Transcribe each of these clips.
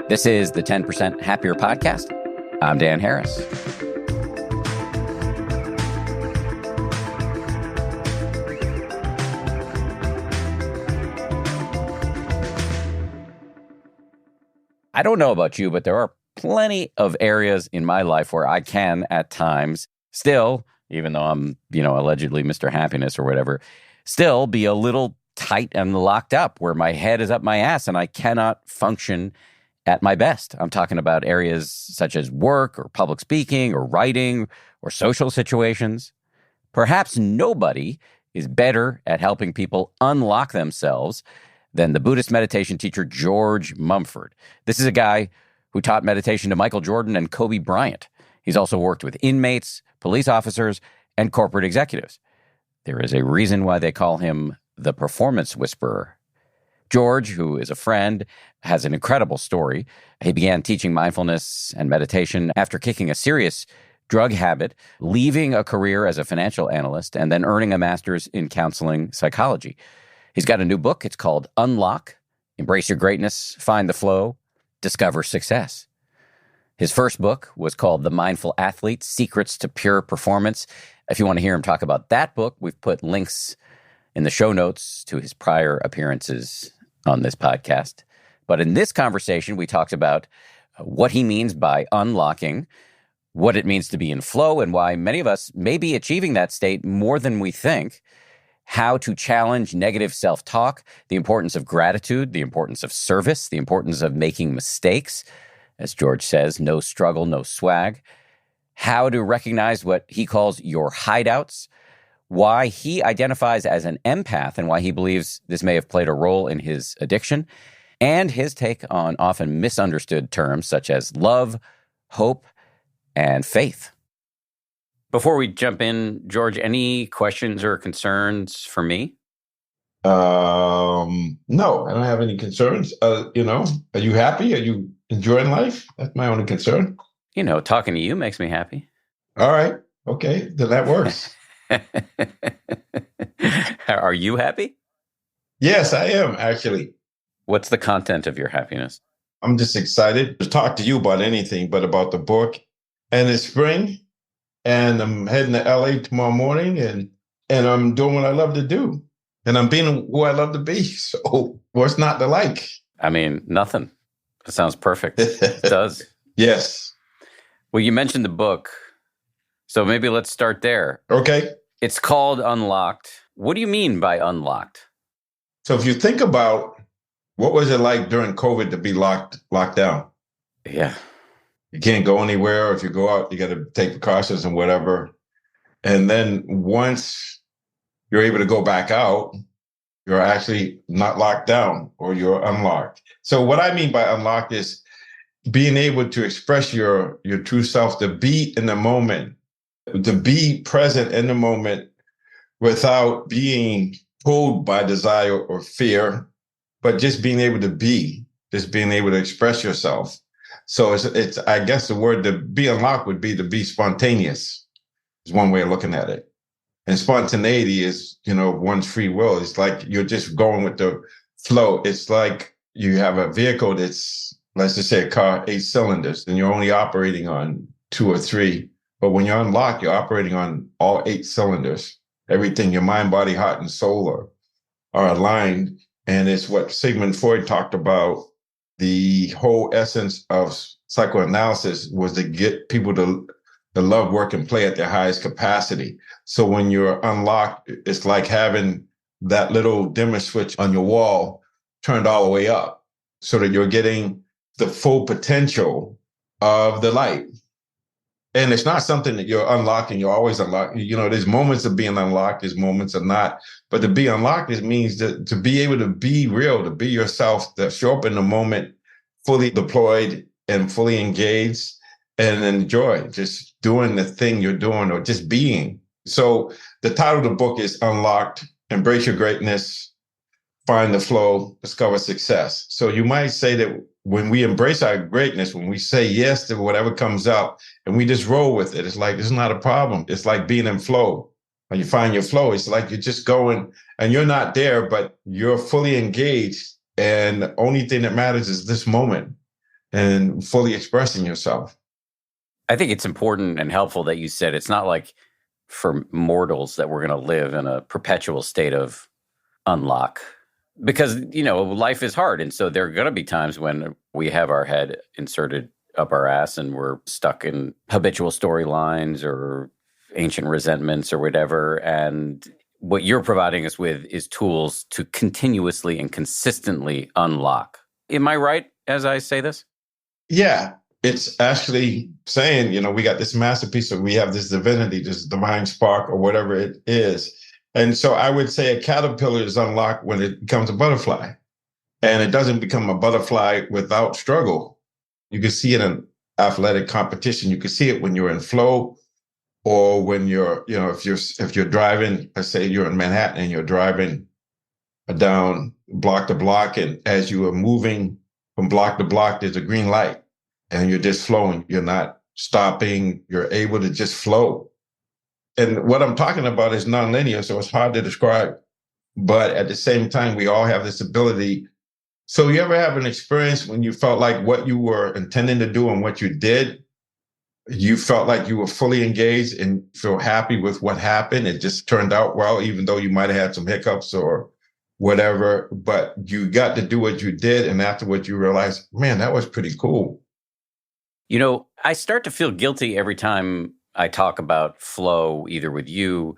This is the 10% Happier Podcast. I'm Dan Harris. I don't know about you, but there are plenty of areas in my life where I can, at times, still, even though I'm, allegedly Mr. Happiness or whatever, still be a little tight and locked up, where my head is up my ass and I cannot function at my best. I'm talking about areas such as work or public speaking or writing or social situations. Perhaps nobody is better at helping people unlock themselves than the Buddhist meditation teacher George Mumford. This is a guy who taught meditation to Michael Jordan and Kobe Bryant. He's also worked with inmates, police officers, and corporate executives. There is a reason why they call him the performance whisperer. George, who is a friend, has an incredible story. He began teaching mindfulness and meditation after kicking a serious drug habit, leaving a career as a financial analyst, and then earning a master's in counseling psychology. He's got a new book. It's called Unlock: Embrace Your Greatness, Find the Flow, Discover Success. His first book was called The Mindful Athlete: Secrets to Pure Performance. If you want to hear him talk about that book, we've put links in the show notes to his prior appearances on this podcast. But in this conversation, we talked about what he means by unlocking, what it means to be in flow, and why many of us may be achieving that state more than we think, how to challenge negative self-talk, the importance of gratitude, the importance of service, the importance of making mistakes. As George says, no struggle, no swag. How to recognize what he calls your hideouts, why he identifies as an empath and why he believes this may have played a role in his addiction, and his take on often misunderstood terms such as love, hope, and faith. Before we jump in, George, any questions or concerns for me? No, I don't have any concerns. Are you happy? Are you enjoying life? That's my only concern. Talking to you makes me happy. All right. Okay. Then that works. Are you happy? Yes, I am, actually. What's the content of your happiness? I'm just excited to talk to you about anything but about the book. And it's spring, and I'm heading to LA tomorrow morning, and I'm doing what I love to do. And I'm being who I love to be. So what's not to like? I mean, nothing. It sounds perfect. It does. Yes. Well, you mentioned the book, so maybe let's start there. Okay. It's called Unlocked. What do you mean by unlocked? So if you think about what was it like during COVID to be locked down? Yeah. You can't go anywhere. If you go out, you got to take precautions and whatever. And then once you're able to go back out, you're actually not locked down, or you're unlocked. So what I mean by unlocked is being able to express your true self, to be in the moment, to be present in the moment without being pulled by desire or fear, but just being able to be, just being able to express yourself. So it's I guess the word to be unlocked would be to be spontaneous, is one way of looking at it. And spontaneity is, one's free will. It's like you're just going with the flow. It's like you have a vehicle that's, let's just say a car, 8 cylinders, and you're only operating on 2 or 3. But when you're unlocked, you're operating on all 8 cylinders. Everything, your mind, body, heart, and soul are aligned. And it's what Sigmund Freud talked about. The whole essence of psychoanalysis was to get people to love, work, and play at their highest capacity. So when you're unlocked, it's like having that little dimmer switch on your wall turned all the way up, so that you're getting the full potential of the light. And it's not something that you're unlocking. You're always unlocking. There's moments of being unlocked, there's moments of not. But to be unlocked, it means to be able to be real, to be yourself, to show up in the moment, fully deployed and fully engaged, and enjoy just doing the thing you're doing, or just being. So the title of the book is Unlocked: Embrace Your Greatness, Find the Flow, Discover Success. So you might say that when we embrace our greatness, when we say yes to whatever comes up and we just roll with it, it's like, it's not a problem. It's like being in flow. When you find your flow, it's like you're just going and you're not there, but you're fully engaged. And the only thing that matters is this moment. and fully expressing yourself. I think it's important and helpful that you said it's not like for mortals that we're going to live in a perpetual state of unlock because, life is hard. And so there are going to be times when we have our head inserted up our ass and we're stuck in habitual storylines or ancient resentments or whatever. And what you're providing us with is tools to continuously and consistently unlock. Am I right as I say this? Yeah, it's actually saying, we got this masterpiece, or we have this divinity, this divine spark, or whatever it is. And so I would say a caterpillar is unlocked when it becomes a butterfly. And it doesn't become a butterfly without struggle. You can see it in athletic competition. You can see it when you're in flow, or when you're, if you're driving, let's say you're in Manhattan and you're driving down block to block, and as you are moving from block to block, there's a green light and you're just flowing. You're not stopping. You're able to just flow. And what I'm talking about is nonlinear, so it's hard to describe. But at the same time, we all have this ability. So you ever have an experience when you felt like what you were intending to do and what you did, you felt like you were fully engaged and feel happy with what happened? It just turned out well, even though you might have had some hiccups or whatever, but you got to do what you did. And afterwards you realized, man, that was pretty cool. I start to feel guilty every time I talk about flow, either with you,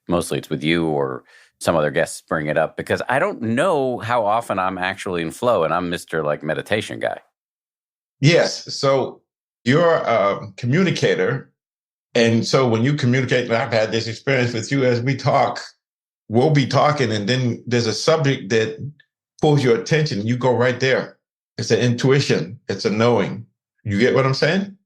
mostly it's with you, or some other guests bring it up, because I don't know how often I'm actually in flow, and I'm Mr. meditation guy. Yes. So you're a communicator. And so when you communicate, and I've had this experience with you as we talk, we'll be talking, and then there's a subject that pulls your attention. You go right there. It's an intuition. It's a knowing. You get what I'm saying?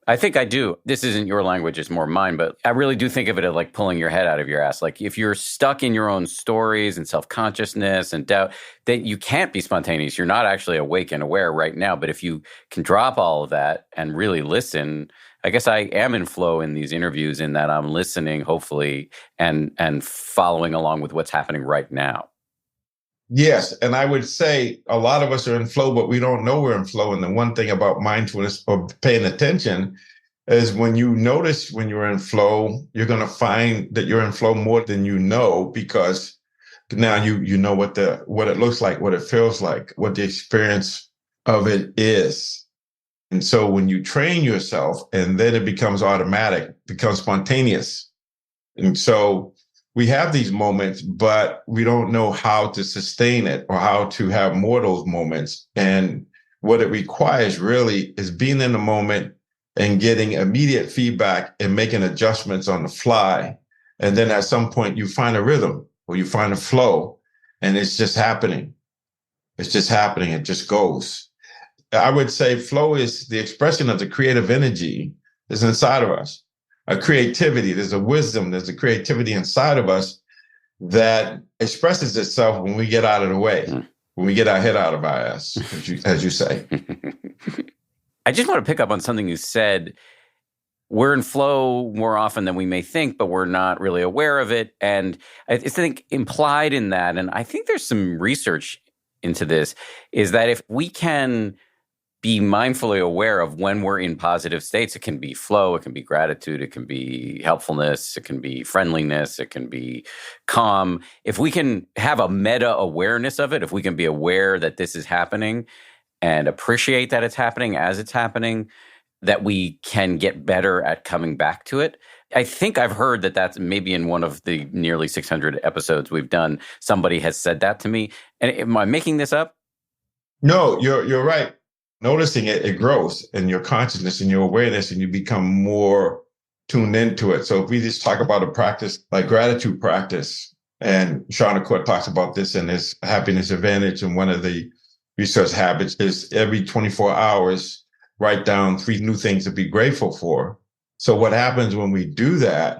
I think I do. This isn't your language, it's more mine, but I really do think of it as like pulling your head out of your ass. Like if you're stuck in your own stories and self-consciousness and doubt, that you can't be spontaneous. You're not actually awake and aware right now. But if you can drop all of that and really listen, I guess I am in flow in these interviews in that I'm listening, hopefully, and following along with what's happening right now. Yes. And I would say a lot of us are in flow, but we don't know we're in flow. And the one thing about mindfulness or paying attention is when you notice when you're in flow, you're going to find that you're in flow more than you know, because now you know what it looks like, what it feels like, what the experience of it is. And so when you train yourself, and then it becomes automatic, becomes spontaneous. And so we have these moments, but we don't know how to sustain it or how to have more of those moments. And what it requires really is being in the moment and getting immediate feedback and making adjustments on the fly. And then at some point you find a rhythm or you find a flow, and it's just happening. It's just happening. It just goes. I would say flow is the expression of the creative energy that's inside of us. A creativity, there's a wisdom, there's a creativity inside of us that expresses itself when we get out of the way, when we get our head out of our ass, as you say. I just want to pick up on something you said. We're in flow more often than we may think, but we're not really aware of it. And I think implied in that, and I think there's some research into this, is that if we can be mindfully aware of when we're in positive states. It can be flow, it can be gratitude, it can be helpfulness, it can be friendliness, it can be calm. If we can have a meta awareness of it, if we can be aware that this is happening and appreciate that it's happening as it's happening, that we can get better at coming back to it. I think I've heard that that's maybe in one of the nearly 600 episodes we've done, somebody has said that to me. And am I making this up? No, you're right. Noticing it, it grows in your consciousness and your awareness, and you become more tuned into it. So if we just talk about a practice like gratitude practice, and Sean Court talks about this in his Happiness Advantage, and one of the research habits is every 24 hours, write down 3 new things to be grateful for. So what happens when we do that,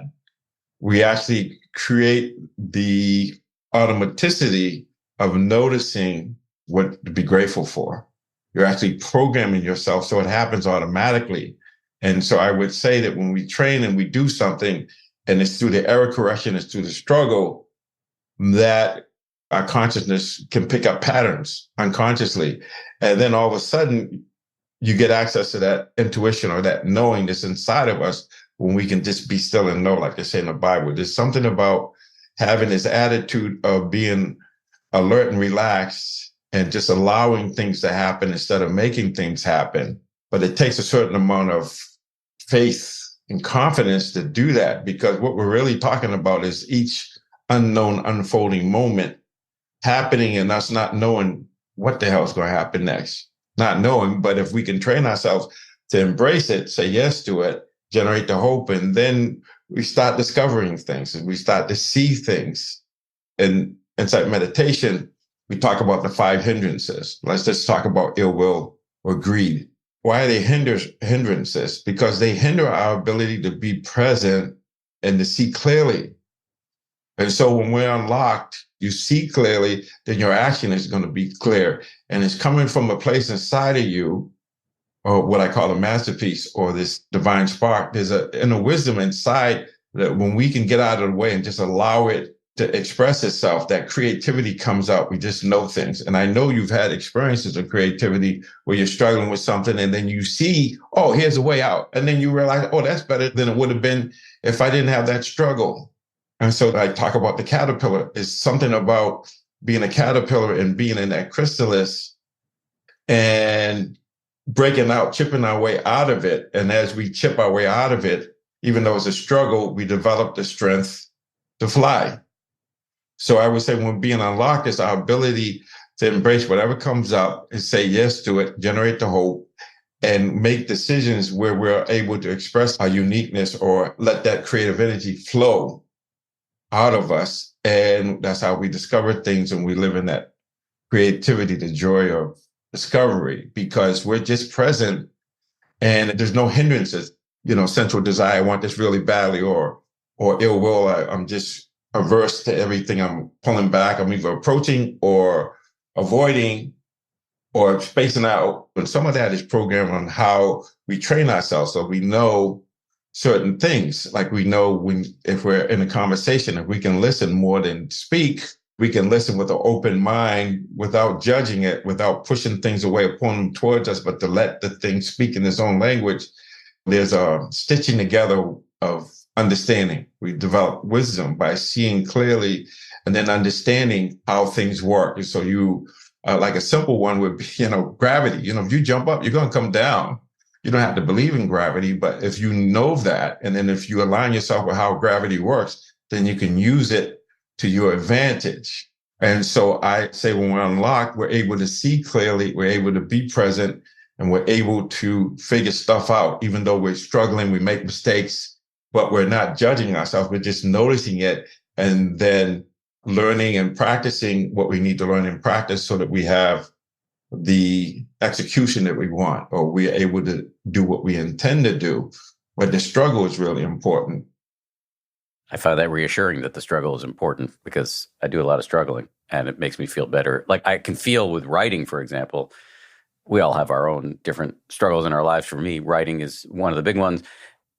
we actually create the automaticity of noticing what to be grateful for. You're actually programming yourself so it happens automatically. And so I would say that when we train and we do something, and it's through the error correction, it's through the struggle, that our consciousness can pick up patterns unconsciously. And then all of a sudden, you get access to that intuition or that knowing that's inside of us when we can just be still and know, like they say in the Bible. There's something about having this attitude of being alert and relaxed and just allowing things to happen instead of making things happen. But it takes a certain amount of faith and confidence to do that, because what we're really talking about is each unknown unfolding moment happening and us not knowing what the hell is going to happen next. Not knowing, but if we can train ourselves to embrace it, say yes to it, generate the hope, and then we start discovering things and we start to see things. And inside meditation, we talk about the 5 hindrances. Let's just talk about ill will or greed. Why are they hindrances? Because they hinder our ability to be present and to see clearly. And so when we're unlocked, you see clearly, then your action is going to be clear. And it's coming from a place inside of you, or what I call a masterpiece, or this divine spark. There's an inner wisdom inside that when we can get out of the way and just allow it to express itself, that creativity comes out. We just know things. And I know you've had experiences of creativity where you're struggling with something and then you see, oh, here's a way out. And then you realize, oh, that's better than it would have been if I didn't have that struggle. And so I talk about the caterpillar. It's something about being a caterpillar and being in that chrysalis and breaking out, chipping our way out of it. And as we chip our way out of it, even though it's a struggle, we develop the strength to fly. So I would say when being unlocked is our ability to embrace whatever comes up and say yes to it, generate the hope, and make decisions where we're able to express our uniqueness or let that creative energy flow out of us. And that's how we discover things, and we live in that creativity, the joy of discovery, because we're just present and there's no hindrances, central desire, I want this really badly, or ill will, I'm just averse to everything, I'm pulling back, I'm either approaching or avoiding or spacing out. And some of that is programmed on how we train ourselves. So we know certain things, like we know if we're in a conversation, if we can listen more than speak, we can listen with an open mind without judging it, without pushing things away or pulling them towards us, but to let the thing speak in its own language. There's a stitching together of understanding. We develop wisdom by seeing clearly and then understanding how things work. And so like a simple one would be, gravity. If you jump up, you're going to come down. You don't have to believe in gravity, but if you know that, and then if you align yourself with how gravity works, then you can use it to your advantage. And so I say when we're unlocked, we're able to see clearly, we're able to be present, and we're able to figure stuff out. Even though we're struggling, we make mistakes, but we're not judging ourselves. We're just noticing it and then learning and practicing what we need to learn and practice so that we have the execution that we want, or we're able to do what we intend to do. But the struggle is really important. I find that reassuring that the struggle is important, because I do a lot of struggling and it makes me feel better. Like I can feel with writing, for example, we all have our own different struggles in our lives. For me, writing is one of the big ones.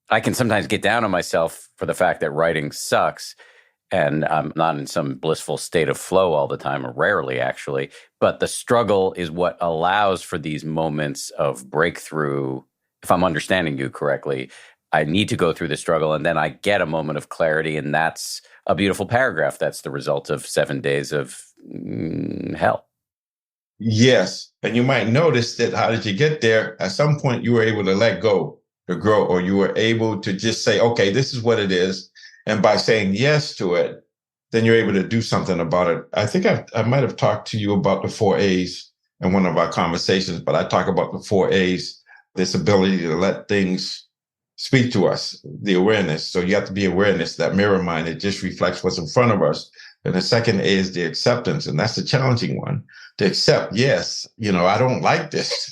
I can sometimes get down on myself for the fact that writing sucks. And I'm not in some blissful state of flow all the time, or rarely actually. But the struggle is what allows for these moments of breakthrough. If I'm understanding you correctly, I need to go through the struggle and then I get a moment of clarity. And that's a beautiful paragraph. That's the result of 7 days of hell. Yes. And you might notice that how did you get there? At some point, you were able to let go, to grow, or you were able to just say, okay, this is what it is. And by saying yes to it, then you're able to do something about it. I think I might have talked to you about the 4 A's in one of our conversations, but I talk about the 4 A's, this ability to let things speak to us, the awareness. So you have to be awareness, that mirror mind, it just reflects what's in front of us. And the second A is the acceptance. And that's the challenging one, to accept, yes, I don't like this.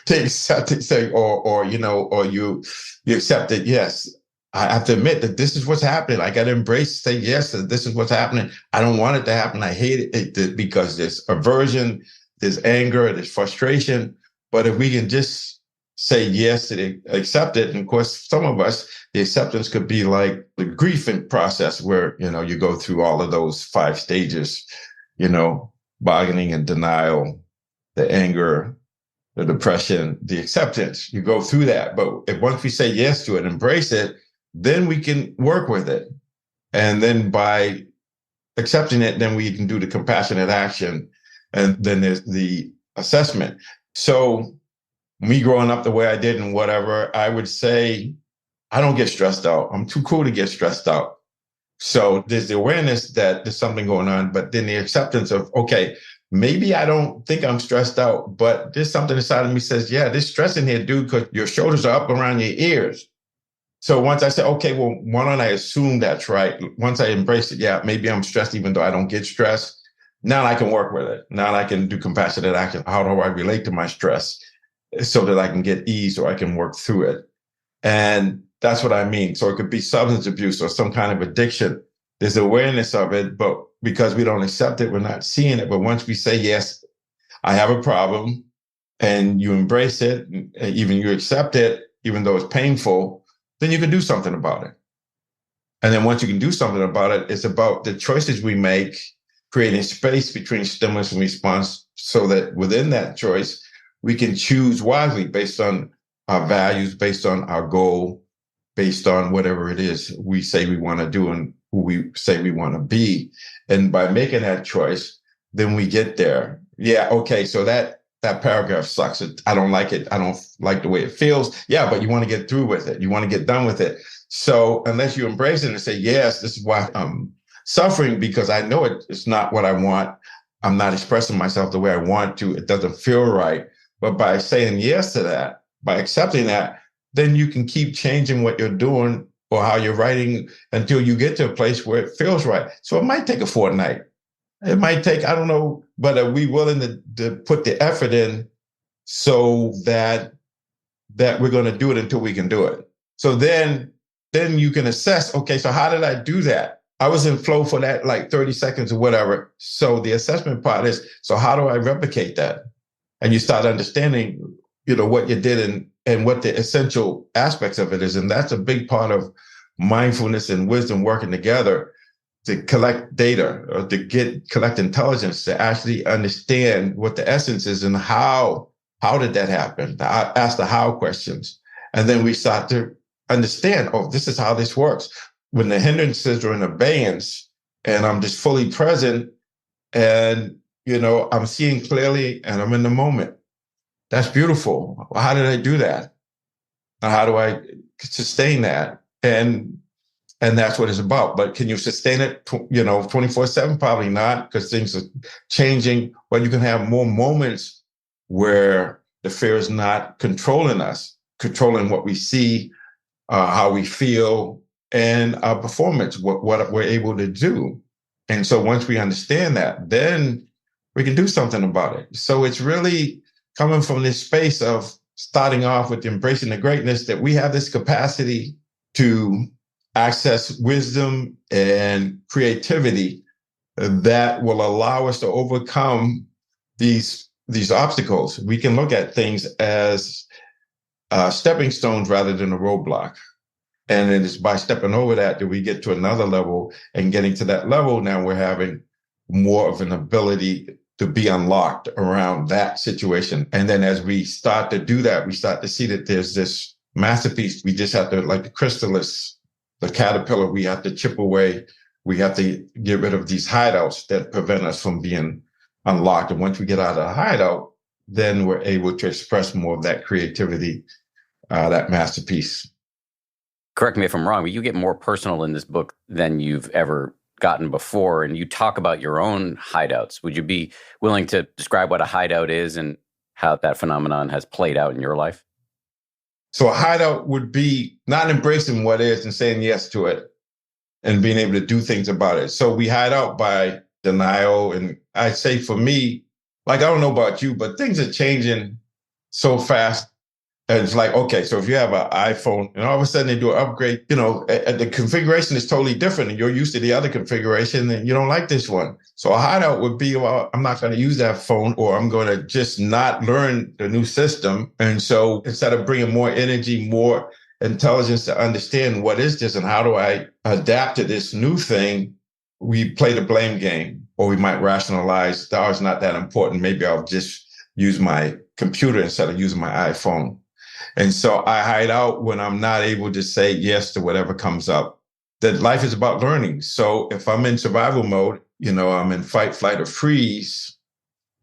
To accept it, say, or you accept it, yes. I have to admit that this is what's happening. I got to embrace, say yes, that this is what's happening. I don't want it to happen. I hate it because there's aversion, there's anger, there's frustration. But if we can just say yes to it, accept it. And of course, some of us, the acceptance could be like the grieving process where, you go through all of those 5 stages, bargaining and denial, the anger, the depression, the acceptance. You go through that. But once we say yes to it, embrace it, then we can work with it. And then by accepting it, then we can do the compassionate action. And then there's the assessment. So me growing up the way I did and whatever, I would say, I don't get stressed out. I'm too cool to get stressed out. So there's the awareness that there's something going on, but then the acceptance of, okay, maybe I don't think I'm stressed out, but there's something inside of me says, yeah, there's stress in here, dude, because your shoulders are up around your ears. So once I say, okay, well, why don't I assume that's right? Once I embrace it, yeah, maybe I'm stressed even though I don't get stressed. Now I can work with it. Now I can do compassionate action. How do I relate to my stress so that I can get ease or I can work through it? And that's what I mean. So it could be substance abuse or some kind of addiction. There's awareness of it, but because we don't accept it, we're not seeing it. But once we say, yes, I have a problem, and you embrace it, even you accept it, even though it's painful, then you can do something about it. And then once you can do something about it, it's about the choices we make, creating space between stimulus and response so that within that choice, we can choose wisely based on our values, based on our goal, based on whatever it is we say we want to do and who we say we want to be. And by making that choice, then we get there. Yeah, okay, so that paragraph sucks. I don't like it. I don't like the way it feels. Yeah, but you want to get through with it. You want to get done with it. So unless you embrace it and say, yes, this is why I'm suffering, because I know it's not what I want. I'm not expressing myself the way I want to. It doesn't feel right. But by saying yes to that, by accepting that, then you can keep changing what you're doing or how you're writing until you get to a place where it feels right. So it might take a fortnight. It might take, I don't know, but are we willing to put the effort in so that we're going to do it until we can do it? So then you can assess, okay, so how did I do that? I was in flow for that like 30 seconds or whatever. So the assessment part is, so how do I replicate that? And you start understanding, what you did and what the essential aspects of it is. And that's a big part of mindfulness and wisdom working together to collect data or to collect intelligence to actually understand what the essence is and how did that happen? Ask the how questions. And then we start to understand, oh, this is how this works. When the hindrances are in abeyance and I'm just fully present and, I'm seeing clearly and I'm in the moment. That's beautiful. How did I do that? How do I sustain that? And that's what it's about. But can you sustain it, 24/7? Probably not, because things are changing. But you can have more moments where the fear is not controlling us, controlling what we see, how we feel, and our performance, what we're able to do. And so once we understand that, then we can do something about it. So it's really coming from this space of starting off with embracing the greatness that we have this capacity to access wisdom and creativity that will allow us to overcome these obstacles. We can look at things as stepping stones rather than a roadblock. And it is by stepping over that we get to another level, and getting to that level, now we're having more of an ability to be unlocked around that situation. And then as we start to do that, we start to see that there's this masterpiece. We just have to, like the chrysalis, the caterpillar, we have to chip away. We have to get rid of these hideouts that prevent us from being unlocked. And once we get out of the hideout, then we're able to express more of that creativity, that masterpiece. Correct me if I'm wrong, but you get more personal in this book than you've ever gotten before, and you talk about your own hideouts. Would you be willing to describe what a hideout is and how that phenomenon has played out in your life? So a hideout would be not embracing what is and saying yes to it and being able to do things about it. So we hide out by denial. And I say for me, like, I don't know about you, but things are changing so fast. And it's like, okay, so if you have an iPhone and all of a sudden they do an upgrade, the configuration is totally different and you're used to the other configuration and you don't like this one. So a hideout would be, well, I'm not going to use that phone, or I'm going to just not learn the new system. And so instead of bringing more energy, more intelligence to understand what is this and how do I adapt to this new thing, we play the blame game, or we might rationalize, oh, it's not that important. Maybe I'll just use my computer instead of using my iPhone. And so I hide out when I'm not able to say yes to whatever comes up. That life is about learning. So if I'm in survival mode, I'm in fight, flight, or freeze,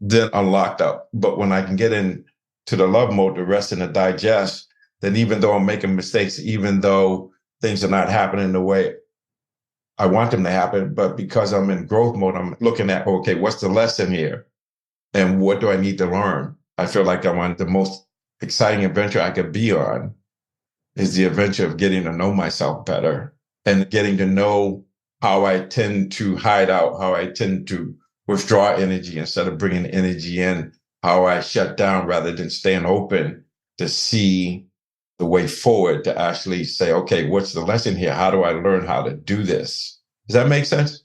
then I'm locked up. But when I can get into the love mode, the rest and the digest, then even though I'm making mistakes, even though things are not happening the way I want them to happen, but because I'm in growth mode, I'm looking at, okay, what's the lesson here? And what do I need to learn? I feel like I'm on the most exciting adventure I could be on is the adventure of getting to know myself better and getting to know how I tend to hide out, how I tend to withdraw energy instead of bringing energy in, how I shut down rather than staying open to see the way forward, to actually say, okay, what's the lesson here? How do I learn how to do this? Does that make sense?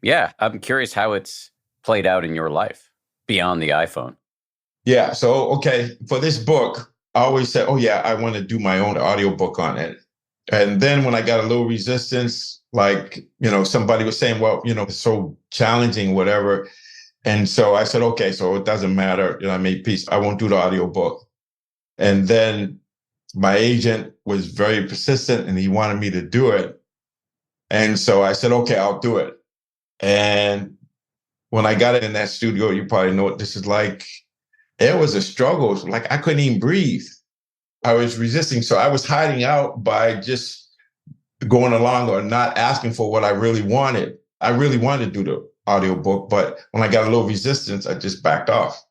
Yeah, I'm curious how it's played out in your life beyond the iPhone. Yeah. So, okay, for this book, I always said, oh, yeah, I want to do my own audiobook on it. And then when I got a little resistance, like, somebody was saying, well, it's so challenging, whatever. And so I said, okay, so it doesn't matter. I made peace. I won't do the audiobook. And then my agent was very persistent and he wanted me to do it. And so I said, okay, I'll do it. And when I got in that studio, you probably know what this is like. It was a struggle. Like I couldn't even breathe. I was resisting. So I was hiding out by just going along or not asking for what I really wanted. I really wanted to do the audiobook, but when I got a little resistance, I just backed off.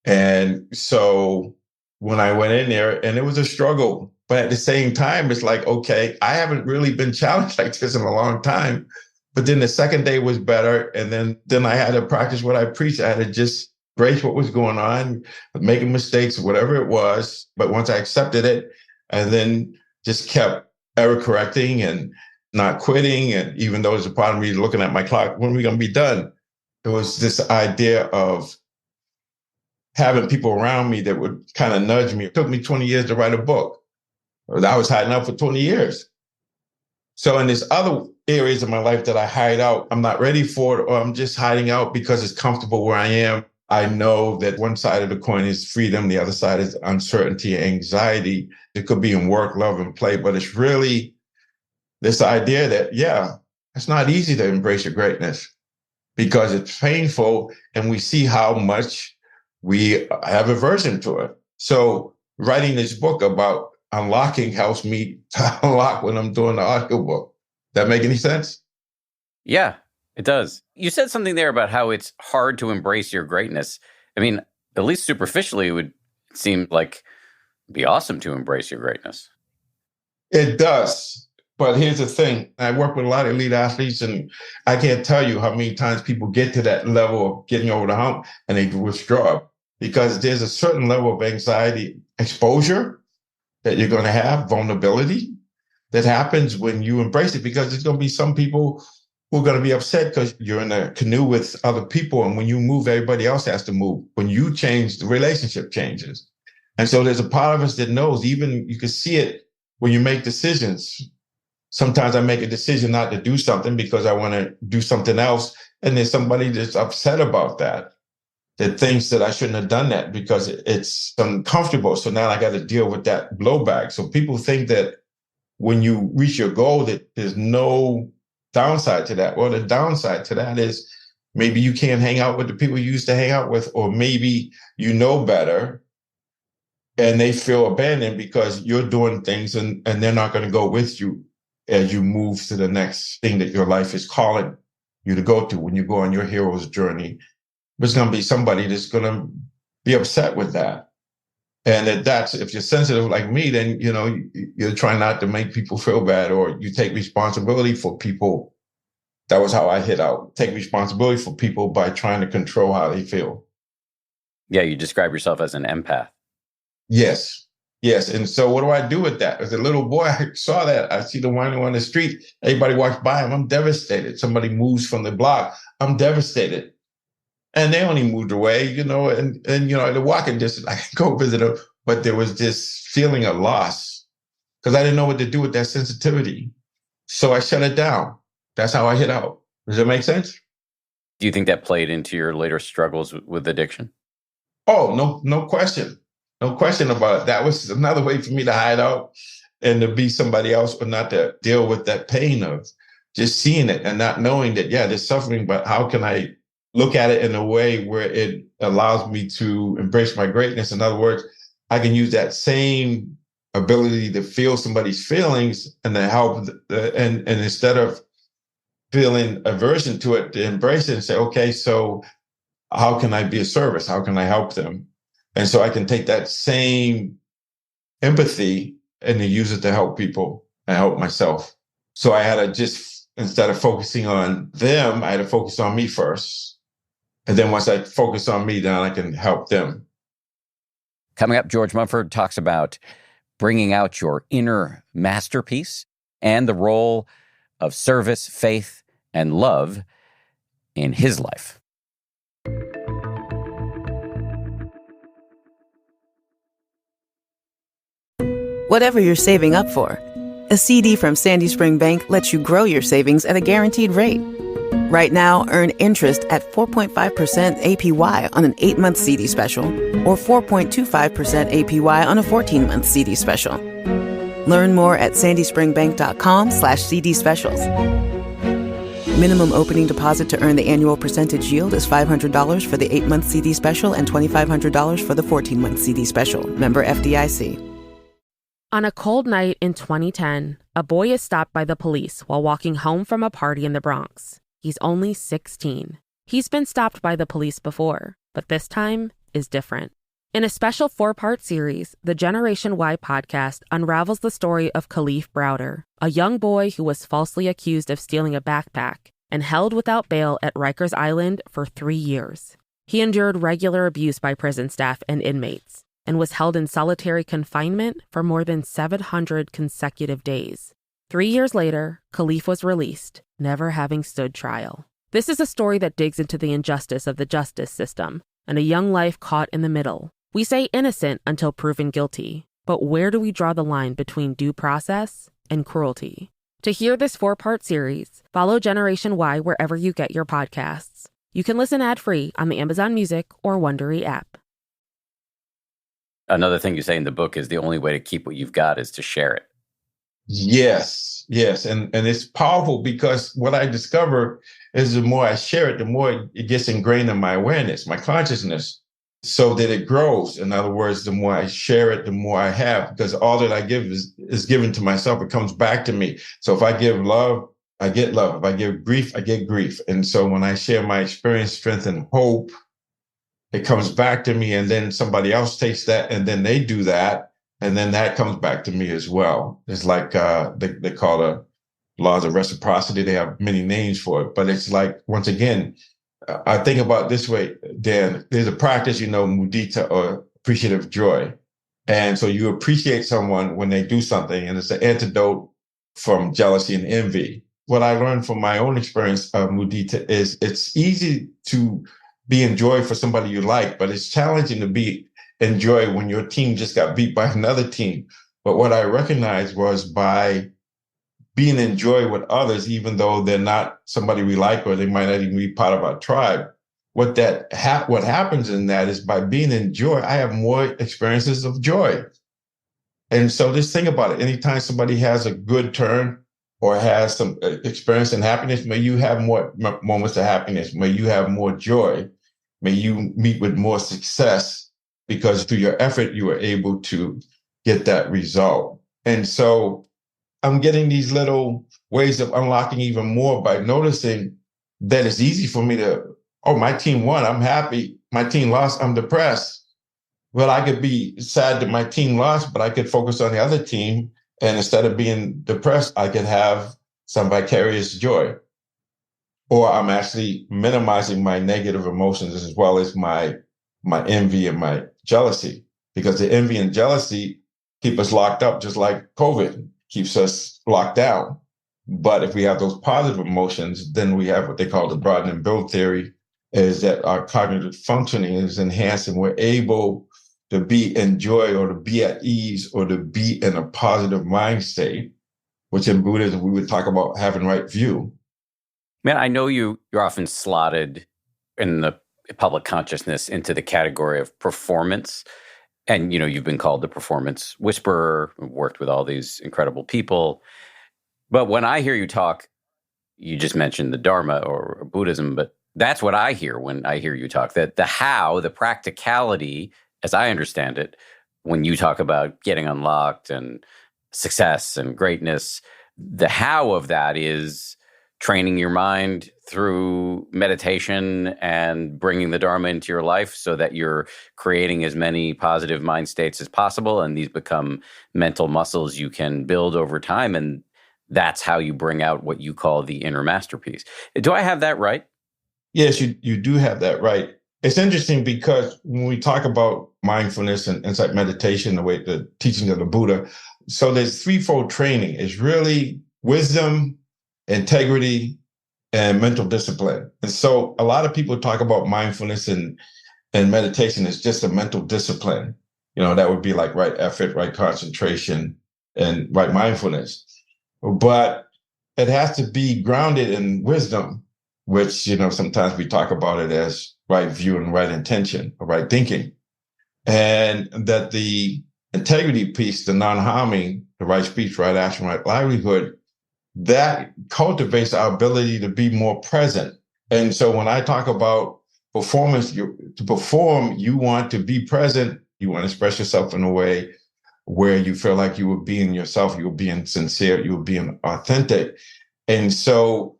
And so when I went in there, and it was a struggle, but at the same time, it's like, okay, I haven't really been challenged like this in a long time. But then the second day was better. And then I had to practice what I preached. I had to just brace what was going on, making mistakes, whatever it was. But once I accepted it and then just kept error correcting and not quitting. And even though there's a part of me looking at my clock, when are we going to be done? There was this idea of having people around me that would kind of nudge me. It took me 20 years to write a book. I was hiding out for 20 years. So in these other areas of my life that I hide out, I'm not ready for it, or I'm just hiding out because it's comfortable where I am. I know that one side of the coin is freedom. The other side is uncertainty and anxiety. It could be in work, love, and play, but it's really this idea that, yeah, it's not easy to embrace your greatness because it's painful and we see how much we have aversion to it. So writing this book about unlocking helps me to unlock when I'm doing the audiobook. That make any sense? Yeah, it does. You said something there about how it's hard to embrace your greatness. I mean, at least superficially, it would seem like it'd be awesome to embrace your greatness. It does. But here's the thing. I work with a lot of elite athletes, and I can't tell you how many times people get to that level of getting over the hump and they withdraw because there's a certain level of anxiety exposure that you're going to have, vulnerability that happens when you embrace it, because there's going to be some people who are going to be upset because you're in a canoe with other people. And when you move, everybody else has to move. When you change, the relationship changes. And so there's a part of us that knows, even you can see it when you make decisions. Sometimes I make a decision not to do something because I want to do something else. And there's somebody that's upset about that thinks that I shouldn't have done that because it's uncomfortable. So now I got to deal with that blowback. So people think that when you reach your goal, that there's no downside to that. Well, the downside to that is maybe you can't hang out with the people you used to hang out with, or maybe you know better and they feel abandoned because you're doing things and they're not going to go with you as you move to the next thing that your life is calling you to go to when you go on your hero's journey. There's going to be somebody that's going to be upset with that. And that's, if you're sensitive like me, then, you're trying not to make people feel bad, or you take responsibility for people. That was how I hit out. Take responsibility for people by trying to control how they feel. Yeah, you describe yourself as an empath. Yes. Yes. And so what do I do with that? As a little boy, I saw that. I see the whining on the street. Everybody walks by him. I'm devastated. Somebody moves from the block. I'm devastated. And they only moved away, and the walking distance, I could go visit them. But there was this feeling of loss because I didn't know what to do with that sensitivity. So I shut it down. That's how I hit out. Does that make sense? Do you think that played into your later struggles with addiction? Oh, no question. No question about it. That was another way for me to hide out and to be somebody else, or not to deal with that pain of just seeing it and not knowing that, yeah, there's suffering, but how can I look at it in a way where it allows me to embrace my greatness? In other words, I can use that same ability to feel somebody's feelings and to help, and instead of feeling aversion to it, to embrace it and say, okay, so how can I be of service? How can I help them? And so I can take that same empathy and then use it to help people and help myself. So I had to just, instead of focusing on them, I had to focus on me first. And then once I focus on me, then I can help them. Coming up, George Mumford talks about bringing out your inner masterpiece and the role of service, faith, and love in his life. Whatever you're saving up for, a CD from Sandy Spring Bank lets you grow your savings at a guaranteed rate. Right now, earn interest at 4.5% APY on an 8-month CD special or 4.25% APY on a 14-month CD special. Learn more at sandyspringbank.com/CD specials. Minimum opening deposit to earn the annual percentage yield is $500 for the 8-month CD special and $2,500 for the 14-month CD special. Member FDIC. On a cold night in 2010, a boy is stopped by the police while walking home from a party in the Bronx. He's only 16. He's been stopped by the police before, but this time is different. In a special 4-part series, the Generation Y podcast unravels the story of Khalif Browder, a young boy who was falsely accused of stealing a backpack and held without bail at Rikers Island for 3 years. He endured regular abuse by prison staff and inmates and was held in solitary confinement for more than 700 consecutive days. 3 years later, Khalif was released, never having stood trial. This is a story that digs into the injustice of the justice system and a young life caught in the middle. We say innocent until proven guilty, but where do we draw the line between due process and cruelty? To hear this 4-part series, follow Generation Y wherever you get your podcasts. You can listen ad-free on the Amazon Music or Wondery app. Another thing you say in the book is the only way to keep what you've got is to share it. Yes. And it's powerful because what I discover is the more I share it, the more it gets ingrained in my awareness, my consciousness, so that it grows. In other words, the more I share it, the more I have, because all that I give is given to myself. It comes back to me. So if I give love, I get love. If I give grief, I get grief. And so when I share my experience, strength, and hope, it comes back to me, and then somebody else takes that, and then they do that, and then that comes back to me as well. It's like they call it laws of reciprocity. They have many names for it, but it's like, once again, I think about it this way, Dan. There's a practice, mudita, or appreciative joy, and so you appreciate someone when they do something, and it's an antidote from jealousy and envy. What I learned from my own experience of mudita is it's easy to be in joy for somebody you like, but it's challenging to be in joy when your team just got beat by another team. But what I recognized was, by being in joy with others, even though they're not somebody we like, or they might not even be part of our tribe, what happens in that is, by being in joy, I have more experiences of joy. And so just think about it. Anytime somebody has a good turn or has some experience in happiness, may you have more moments of happiness. May you have more joy. May you meet with more success, because through your effort, you were able to get that result. And so I'm getting these little ways of unlocking even more by noticing that it's easy for me to, my team won, I'm happy. My team lost, I'm depressed. Well, I could be sad that my team lost, but I could focus on the other team. And instead of being depressed, I could have some vicarious joy. Or I'm actually minimizing my negative emotions, as well as my envy and my jealousy, because the envy and jealousy keep us locked up, just like COVID keeps us locked down. But if we have those positive emotions, then we have what they call the broaden and build theory, is that our cognitive functioning is enhanced, and we're able to be in joy, or to be at ease, or to be in a positive mind state, which in Buddhism we would talk about having right view. Man, I know you're often slotted in the public consciousness into the category of performance. And, you've been called the performance whisperer, worked with all these incredible people. But when I hear you talk, you just mentioned the Dharma or Buddhism, but that's what I hear when I hear you talk, that the how, the practicality, as I understand it, when you talk about getting unlocked and success and greatness, the how of that is training your mind through meditation and bringing the Dharma into your life so that you're creating as many positive mind states as possible. And these become mental muscles you can build over time. And that's how you bring out what you call the inner masterpiece. Do I have that right? Yes, you do have that right. It's interesting because when we talk about mindfulness and insight meditation, the teaching of the Buddha, so there's threefold training. It's really wisdom, integrity, and mental discipline. And so a lot of people talk about mindfulness and meditation as just a mental discipline. That would be like right effort, right concentration, and right mindfulness. But it has to be grounded in wisdom, which, sometimes we talk about it as right view and right intention, or right thinking. And that the integrity piece, the non-harming, the right speech, right action, right livelihood, that cultivates our ability to be more present. And so when I talk about performance, to perform, you want to be present, you want to express yourself in a way where you feel like you were being yourself, you were being sincere, you were being authentic. And so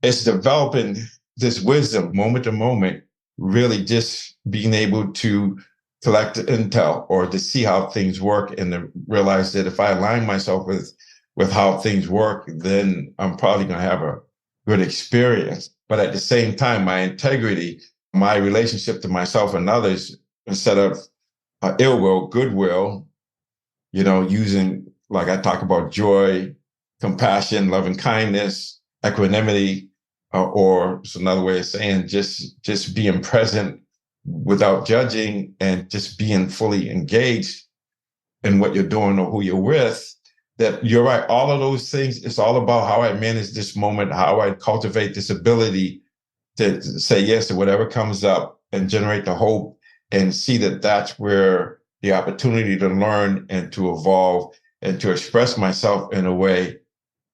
it's developing this wisdom moment to moment, really just being able to collect intel or to see how things work and to realize that if I align myself with how things work, then I'm probably going to have a good experience. But at the same time, my integrity, my relationship to myself and others, instead of ill will, goodwill, using, like I talk about, joy, compassion, loving kindness, equanimity, or it's another way of saying just being present without judging and just being fully engaged in what you're doing or who you're with. That you're right. All of those things, it's all about how I manage this moment, how I cultivate this ability to say yes to whatever comes up and generate the hope and see that that's where the opportunity to learn and to evolve and to express myself in a way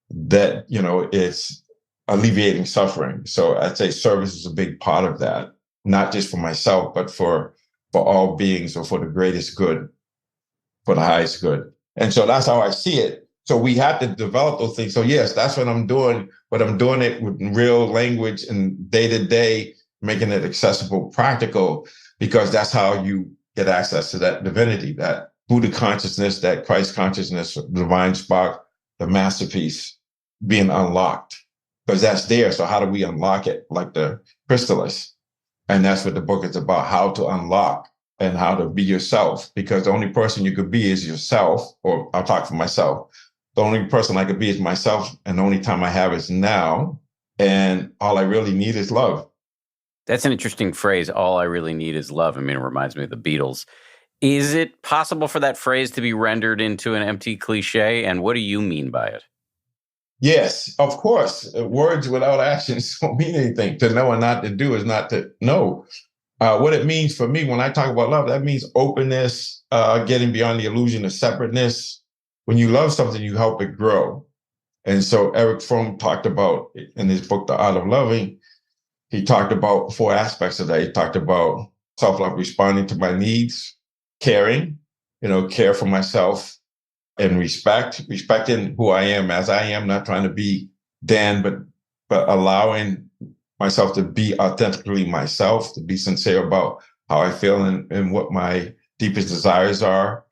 that, it's alleviating suffering. So I'd say service is a big part of that, not just for myself, but for all beings or for the greatest good, for the highest good. And so that's how I see it. So we have to develop those things. So yes, that's what I'm doing, but I'm doing it with real language and day to day, making it accessible, practical, because that's how you get access to that divinity, that Buddha consciousness, that Christ consciousness, the divine spark, the masterpiece being unlocked, because that's there. So how do we unlock it? Like the chrysalis. And that's what the book is about, how to unlock and how to be yourself, because the only person you could be is yourself, or I'll talk for myself. The only person I could be is myself, and the only time I have is now. And all I really need is love. That's an interesting phrase. All I really need is love. I mean, it reminds me of the Beatles. Is it possible for that phrase to be rendered into an empty cliche? And what do you mean by it? Yes, of course. Words without actions don't mean anything. To know and not to do is not to know. What it means for me when I talk about love, that means openness, getting beyond the illusion of separateness. When you love something, you help it grow. And so Eric Fromm talked about in his book, The Art of Loving, he talked about 4 aspects of that. He talked about self-love, responding to my needs, caring, care for myself, and respecting who I am as I am, not trying to be Dan, but allowing myself to be authentically myself, to be sincere about how I feel and what my deepest desires are.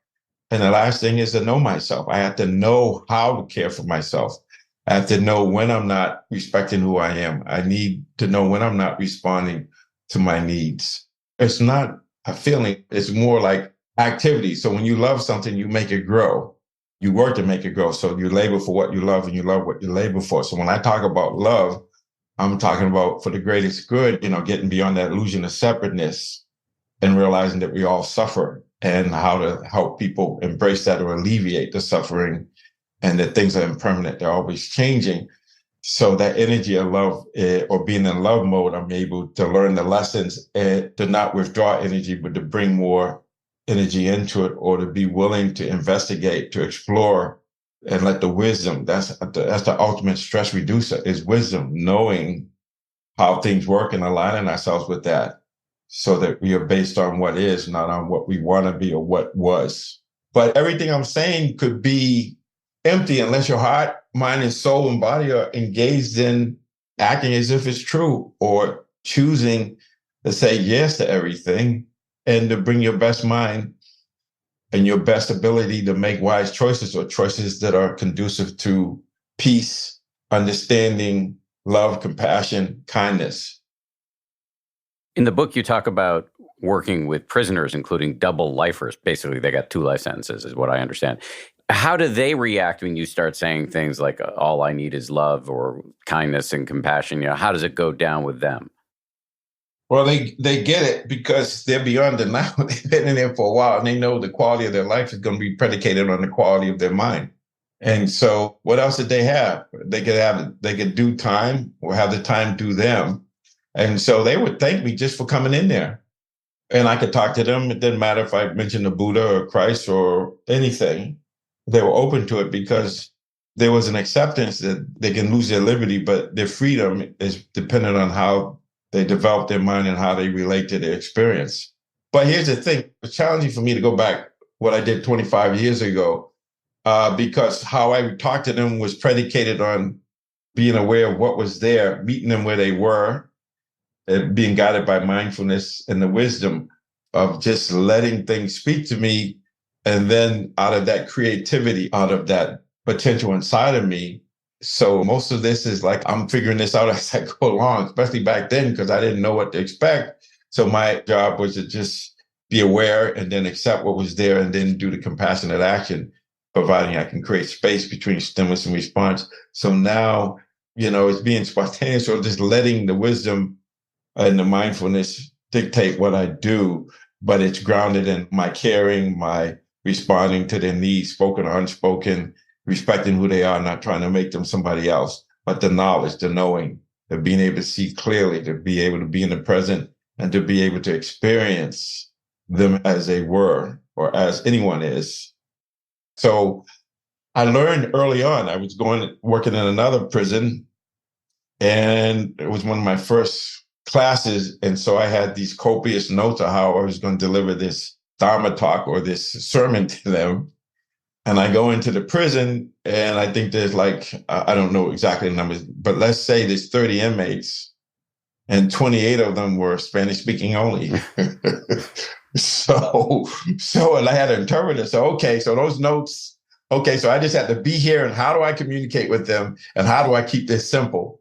And the last thing is to know myself. I have to know how to care for myself. I have to know when I'm not respecting who I am. I need to know when I'm not responding to my needs. It's not a feeling. It's more like activity. So when you love something, you make it grow. You work to make it grow. So you labor for what you love and you love what you labor for. So when I talk about love, I'm talking about for the greatest good, getting beyond that illusion of separateness and realizing that we all suffer and how to help people embrace that or alleviate the suffering and that things are impermanent. They're always changing. So that energy of love or being in love mode, I'm able to learn the lessons and to not withdraw energy, but to bring more energy into it, or to be willing to investigate, to explore, and let the wisdom, that's the ultimate stress reducer, is wisdom, knowing how things work and aligning ourselves with that so that we are based on what is, not on what we want to be or what was. But everything I'm saying could be empty unless your heart, mind, and soul and body are engaged in acting as if it's true, or choosing to say yes to everything and to bring your best mind and your best ability to make wise choices, or choices that are conducive to peace, understanding, love, compassion, kindness. In the book, you talk about working with prisoners, including double lifers. Basically, they got 2 life sentences, is what I understand. How do they react when you start saying things like, all I need is love, or kindness and compassion? How does it go down with them? Well, they get it because they're beyond denial. They've been in there for a while, and they know the quality of their life is going to be predicated on the quality of their mind. And so what else did they have? They could do time, or have the time do them. And so they would thank me just for coming in there. And I could talk to them. It didn't matter if I mentioned the Buddha or Christ or anything. They were open to it because there was an acceptance that they can lose their liberty, but their freedom is dependent on how they develop their mind and how they relate to their experience. But here's the thing. It's challenging for me to go back what I did 25 years ago, because how I would talk to them was predicated on being aware of what was there, meeting them where they were, being guided by mindfulness and the wisdom of just letting things speak to me. And then out of that creativity, out of that potential inside of me. So most of this is like, I'm figuring this out as I go along, especially back then, because I didn't know what to expect. So my job was to just be aware and then accept what was there, and then do the compassionate action, providing I can create space between stimulus and response. So now, it's being spontaneous, or just letting the wisdom and the mindfulness dictate what I do, but it's grounded in my caring, my responding to their needs, spoken or unspoken, respecting who they are, not trying to make them somebody else, but the knowledge, the knowing, the being able to see clearly, to be able to be in the present, and to be able to experience them as they were, or as anyone is. So I learned early on. I was working in another prison, and it was one of my first classes. And so I had these copious notes of how I was going to deliver this Dharma talk, or this sermon to them. And I go into the prison, and I think there's I don't know exactly the numbers, but let's say there's 30 inmates, and 28 of them were Spanish speaking only. So, and I had an interpreter. So, okay, so those notes, okay, so I just had to be here, and how do I communicate with them, and how do I keep this simple?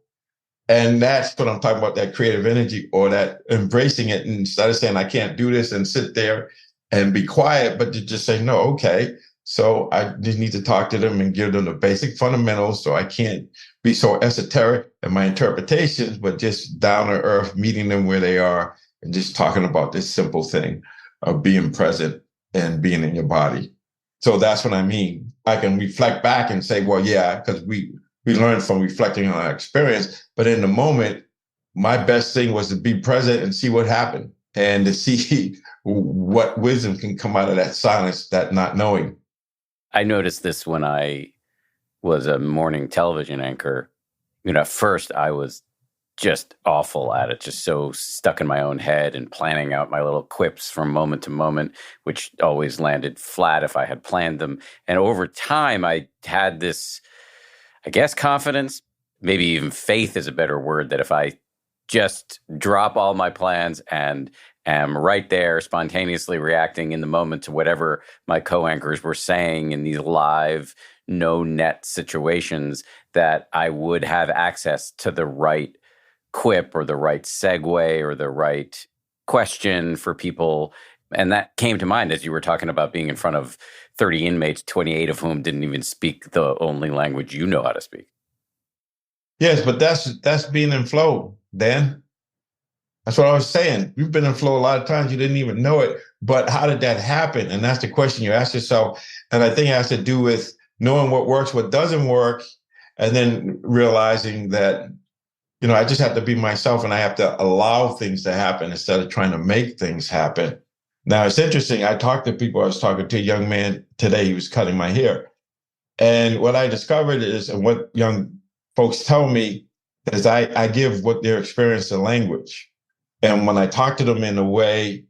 And that's what I'm talking about, that creative energy, or that embracing it, and instead of saying I can't do this and sit there and be quiet, but to just say, no, okay. So I just need to talk to them and give them the basic fundamentals. So I can't be so esoteric in my interpretations, but just down to earth, meeting them where they are, and just talking about this simple thing of being present and being in your body. So that's what I mean. I can reflect back and say, well, yeah, because we learn from reflecting on our experience. But in the moment, my best thing was to be present and see what happened, and to see what wisdom can come out of that silence, that not knowing. I noticed this when I was a morning television anchor. At first I was just awful at it, just so stuck in my own head and planning out my little quips from moment to moment, which always landed flat if I had planned them. And over time, I had this, I guess, confidence, maybe even faith is a better word, that if I just drop all my plans and am right there spontaneously reacting in the moment to whatever my co-anchors were saying in these live, no-net situations, that I would have access to the right quip or the right segue or the right question for people. And that came to mind as you were talking about being in front of 30 inmates, 28 of whom didn't even speak the only language you know how to speak. Yes, but that's being in flow, Dan. That's what I was saying. You've been in flow a lot of times. You didn't even know it. But how did that happen? And that's the question you ask yourself. And I think it has to do with knowing what works, what doesn't work, And then realizing that, I just have to be myself and I have to allow things to happen instead of trying to make things happen. Now, it's interesting. I talked to people. I was talking to a young man today. He was cutting my hair. And what I discovered is, and what young folks tell me, is I give what their experience a language. And when I talk to them in a way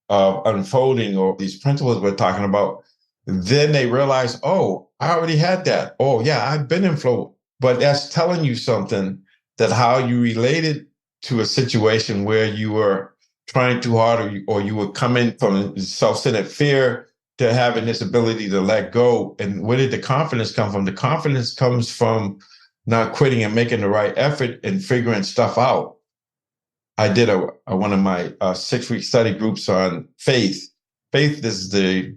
of unfolding or these principles we're talking about, then they realize, oh, I already had that. Oh, yeah, I've been in flow. But that's telling you something, that how you related to a situation where you were trying too hard, or you were coming from self-centered fear to having this ability to let go. And where did the confidence come from? The confidence comes from not quitting and making the right effort and figuring stuff out. I did one of my 6-week study groups on faith. Faith is the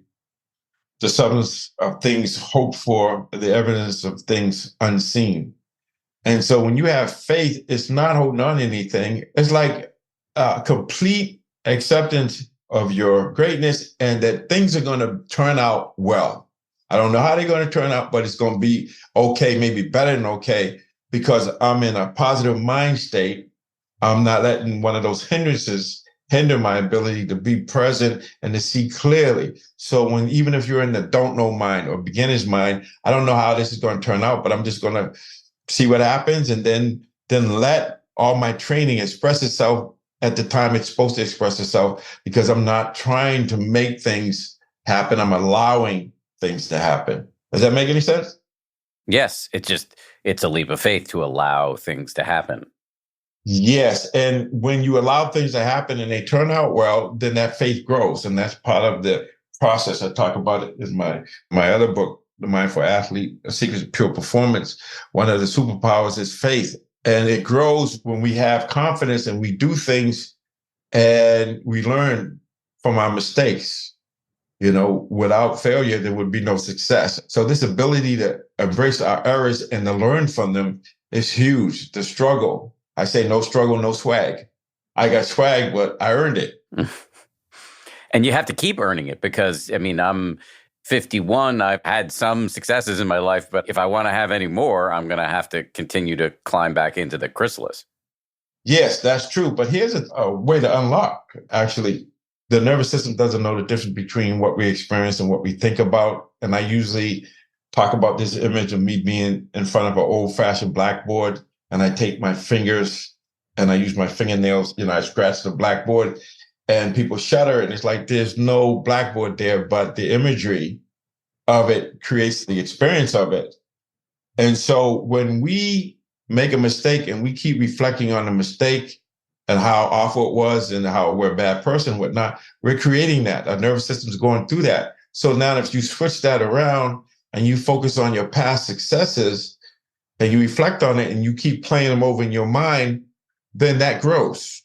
substance of things hoped for, the evidence of things unseen. And so when you have faith, it's not holding on to anything. It's like complete acceptance of your greatness and that things are going to turn out well. I don't know how they're going to turn out, but it's going to be okay, maybe better than okay, because I'm in a positive mind state. I'm not letting one of those hindrances hinder my ability to be present and to see clearly. So even if you're in the don't know mind or beginner's mind, I don't know how this is going to turn out, but I'm just going to see what happens and then let all my training express itself at the time it's supposed to express itself, because I'm not trying to make things happen. I'm allowing things to happen. Does that make any sense? Yes, it's a leap of faith to allow things to happen. Yes. And when you allow things to happen and they turn out well, then that faith grows. And that's part of the process. I talk about it in my other book, The Mindful Athlete, A Secret of Pure Performance. One of the superpowers is faith. And it grows when we have confidence and we do things and we learn from our mistakes. Without failure, there would be no success. So this ability to embrace our errors and to learn from them is huge. The struggle. I say no struggle, no swag. I got swag, but I earned it. And you have to keep earning it because, I'm 51. I've had some successes in my life, but if I want to have any more, I'm going to have to continue to climb back into the chrysalis. Yes, that's true. But here's a way to unlock. Actually, the nervous system doesn't know the difference between what we experience and what we think about. And I usually talk about this image of me being in front of an old-fashioned blackboard, and I take my fingers and I use my fingernails, I scratch the blackboard and people shudder. And it's like, there's no blackboard there, but the imagery of it creates the experience of it. And so when we make a mistake and we keep reflecting on the mistake and how awful it was and how we're a bad person and whatnot, we're creating that. Our nervous system's going through that. So now if you switch that around and you focus on your past successes, and you reflect on it and you keep playing them over in your mind, then that grows.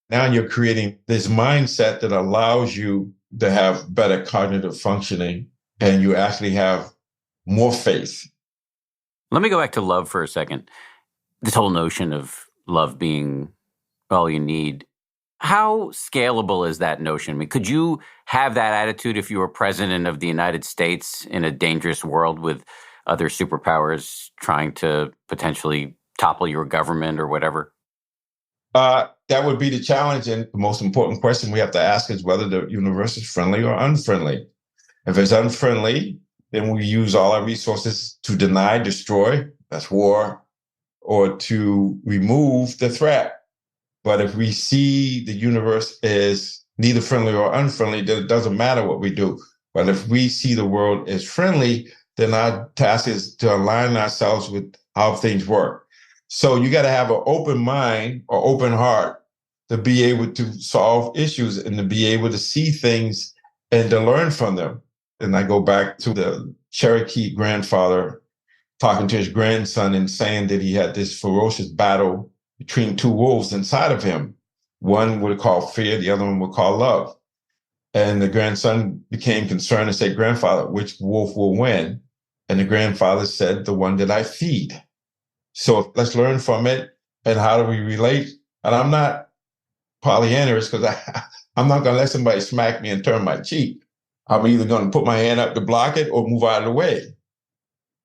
Now you're creating this mindset that allows you to have better cognitive functioning, and you actually have more faith. Let me go back to love for a second. This whole notion of love being all you need. How scalable is that notion? Could you have that attitude if you were president of the United States in a dangerous world with other superpowers trying to potentially topple your government or whatever? That would be the challenge. And the most important question we have to ask is whether the universe is friendly or unfriendly. If it's unfriendly, then we use all our resources to deny, destroy, that's war, or to remove the threat. But if we see the universe as neither friendly or unfriendly, then it doesn't matter what we do. But if we see the world as friendly, then our task is to align ourselves with how things work. So you got to have an open mind or open heart to be able to solve issues and to be able to see things and to learn from them. And I go back to the Cherokee grandfather talking to his grandson and saying that he had this ferocious battle between two wolves inside of him. One would call fear, the other one would call love. And the grandson became concerned and said, "Grandfather, which wolf will win?" And the grandfather said, "The one that I feed." So let's learn from it. And how do we relate? And I'm not Pollyannerous because I'm not going to let somebody smack me and turn my cheek. I'm either going to put my hand up to block it or move out of the way.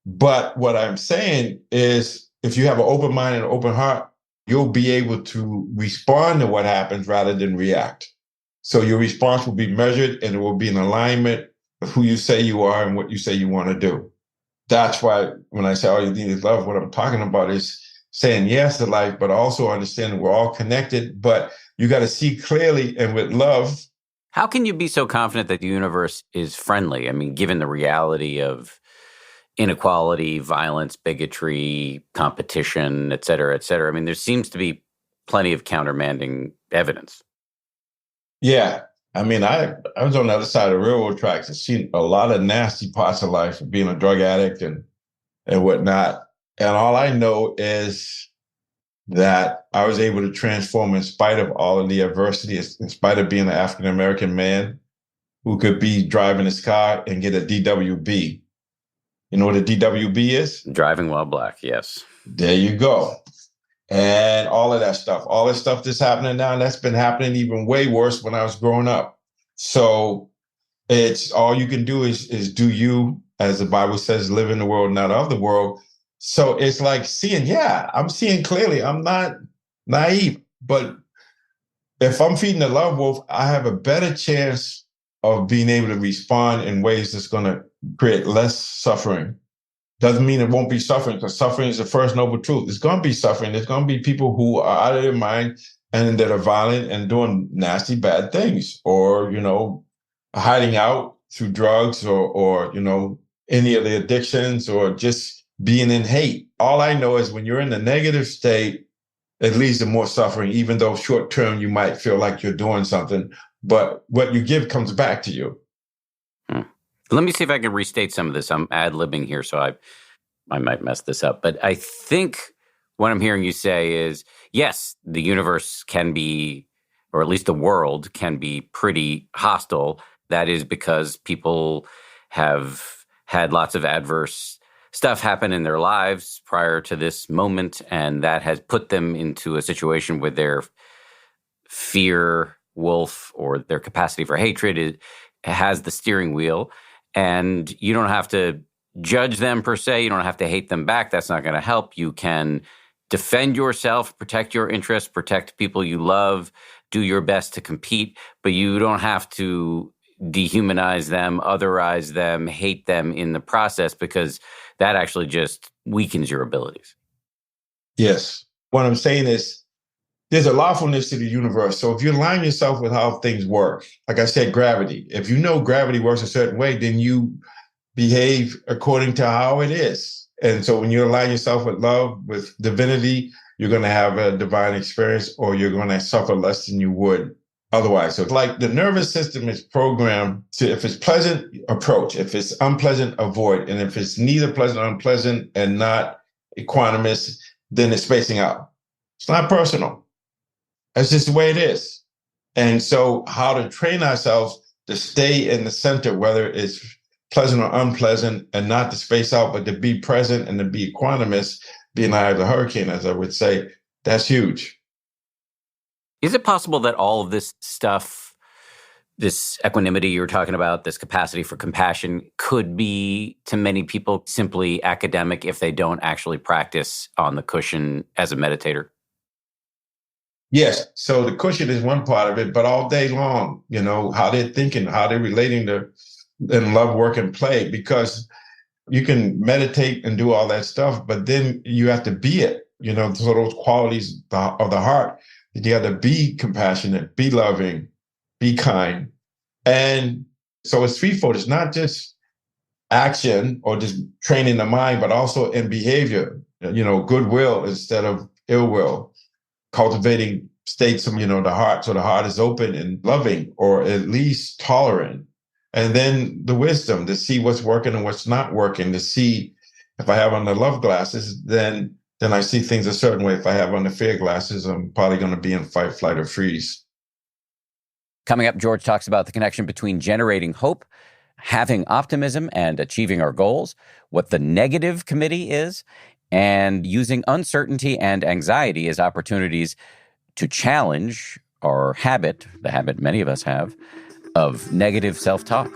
But what I'm saying is, if you have an open mind and an open heart, you'll be able to respond to what happens rather than react. So your response will be measured and it will be in alignment with who you say you are and what you say you want to do. That's why when I say all you need is love, what I'm talking about is saying yes to life, but also understanding we're all connected, but you got to see clearly and with love. How can you be so confident that the universe is friendly? I mean, given the reality of inequality, violence, bigotry, competition, et cetera, et cetera. I mean, there seems to be plenty of countermanding evidence. Yeah. I mean, I was on the other side of the railroad tracks and seen a lot of nasty parts of life, being a drug addict and whatnot. And all I know is that I was able to transform in spite of all of the adversity, in spite of being an African-American man who could be driving his car and get a DWB. You know what a DWB is? Driving while black, yes. There you go. And all of that stuff, all this stuff that's happening now, and that's been happening even way worse when I was growing up. So it's all you can do is do you, as the Bible says, live in the world, not of the world. So it's like seeing, I'm seeing clearly. I'm not naive, but if I'm feeding the love wolf, I have a better chance of being able to respond in ways that's going to create less suffering. Doesn't mean it won't be suffering, because suffering is the first noble truth. There's going to be suffering. There's going to be people who are out of their mind and that are violent and doing nasty, bad things, or, hiding out through drugs or any of the addictions, or just being in hate. All I know is when you're in the negative state, it leads to more suffering, even though short term you might feel like you're doing something, but what you give comes back to you. Let me see if I can restate some of this. I'm ad-libbing here, so I might mess this up. But I think what I'm hearing you say is, yes, the universe can be, or at least the world can be pretty hostile. That is because people have had lots of adverse stuff happen in their lives prior to this moment, and that has put them into a situation where their fear wolf or their capacity for hatred has the steering wheel. And you don't have to judge them per se. You don't have to hate them back. That's not going to help. You can defend yourself, protect your interests, protect people you love, do your best to compete, but you don't have to dehumanize them, otherize them, hate them in the process, because that actually just weakens your abilities. Yes. What I'm saying is, there's a lawfulness to the universe. So if you align yourself with how things work, like I said, gravity, if you know gravity works a certain way, then you behave according to how it is. And so when you align yourself with love, with divinity, you're going to have a divine experience, or you're going to suffer less than you would otherwise. So it's like the nervous system is programmed to, if it's pleasant, approach. If it's unpleasant, avoid. And if it's neither pleasant or unpleasant and not equanimous, then it's spacing out. It's not personal. That's just the way it is. And so how to train ourselves to stay in the center, whether it's pleasant or unpleasant, and not to space out, but to be present and to be equanimous, be in the eye of the hurricane, as I would say, that's huge. Is it possible that all of this stuff, this equanimity you're talking about, this capacity for compassion, could be, to many people, simply academic if they don't actually practice on the cushion as a meditator? Yes. So the cushion is one part of it, but all day long, how they're thinking, how they're relating to in love, work, and play, because you can meditate and do all that stuff, but then you have to be it, so those qualities of the heart, you got to be compassionate, be loving, be kind. And so it's threefold. It's not just action or just training the mind, but also in behavior, goodwill instead of ill will. Cultivating states of, the heart. So the heart is open and loving, or at least tolerant. And then the wisdom to see what's working and what's not working, to see if I have on the love glasses, then I see things a certain way. If I have on the fear glasses, I'm probably going to be in fight, flight, or freeze. Coming up, George talks about the connection between generating hope, having optimism, and achieving our goals, what the negative committee is, and using uncertainty and anxiety as opportunities to challenge our habit, the habit many of us have, of negative self-talk.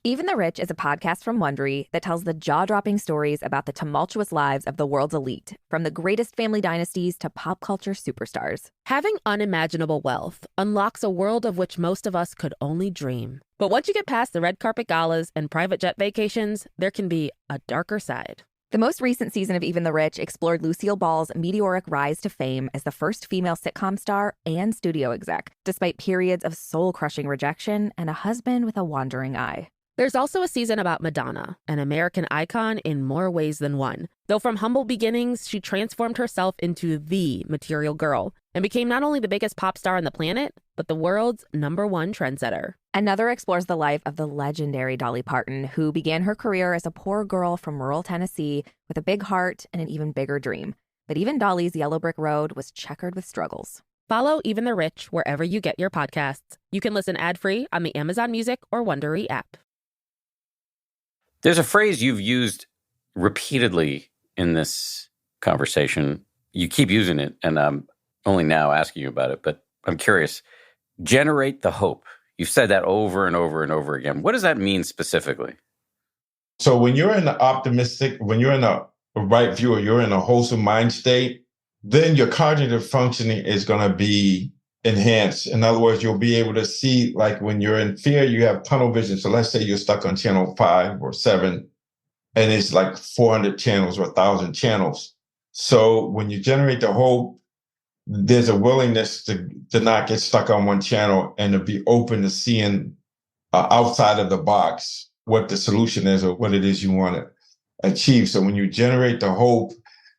Even the Rich is a podcast from Wondery that tells the jaw-dropping stories about the tumultuous lives of the world's elite, from the greatest family dynasties to pop culture superstars. Having unimaginable wealth unlocks a world of which most of us could only dream. But once you get past the red carpet galas and private jet vacations, there can be a darker side. The most recent season of Even the Rich explored Lucille Ball's meteoric rise to fame as the first female sitcom star and studio exec, despite periods of soul-crushing rejection and a husband with a wandering eye. There's also a season about Madonna, an American icon in more ways than one. Though from humble beginnings, she transformed herself into the material girl and became not only the biggest pop star on the planet, but the world's #1 trendsetter. Another explores the life of the legendary Dolly Parton, who began her career as a poor girl from rural Tennessee with a big heart and an even bigger dream. But even Dolly's yellow brick road was checkered with struggles. Follow Even the Rich wherever you get your podcasts. You can listen ad-free on the Amazon Music or Wondery app. There's a phrase you've used repeatedly in this conversation. You keep using it, and I'm only now asking you about it, but I'm curious. Generate the hope. You've said that over and over and over again. What does that mean specifically? So when you're in the optimistic, when you're in a right view, or you're in a wholesome mind state, then your cognitive functioning is going to be enhanced. In other words, you'll be able to see, like when you're in fear, you have tunnel vision. So let's say you're stuck on channel 5 or 7, and it's like 400 channels or 1,000 channels. So when you generate the hope, there's a willingness to not get stuck on one channel and to be open to seeing outside of the box what the solution is or what it is you want to achieve. So when you generate the hope,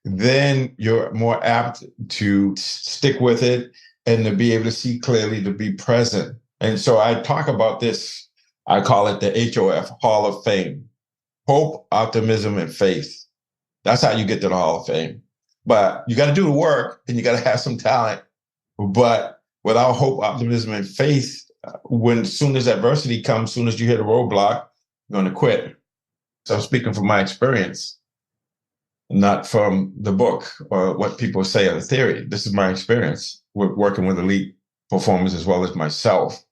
then you're more apt to stick with it and to be able to see clearly, to be present. And so I talk about this, I call it the HOF, Hall of Fame. Hope, optimism, and faith. That's how you get to the Hall of Fame. But you got to do the work and you got to have some talent. But without hope, optimism, and faith, soon as adversity comes, soon as you hit a roadblock, you're going to quit. So I'm speaking from my experience, not from the book or what people say are the theory. This is my experience with working with elite performers as well as myself,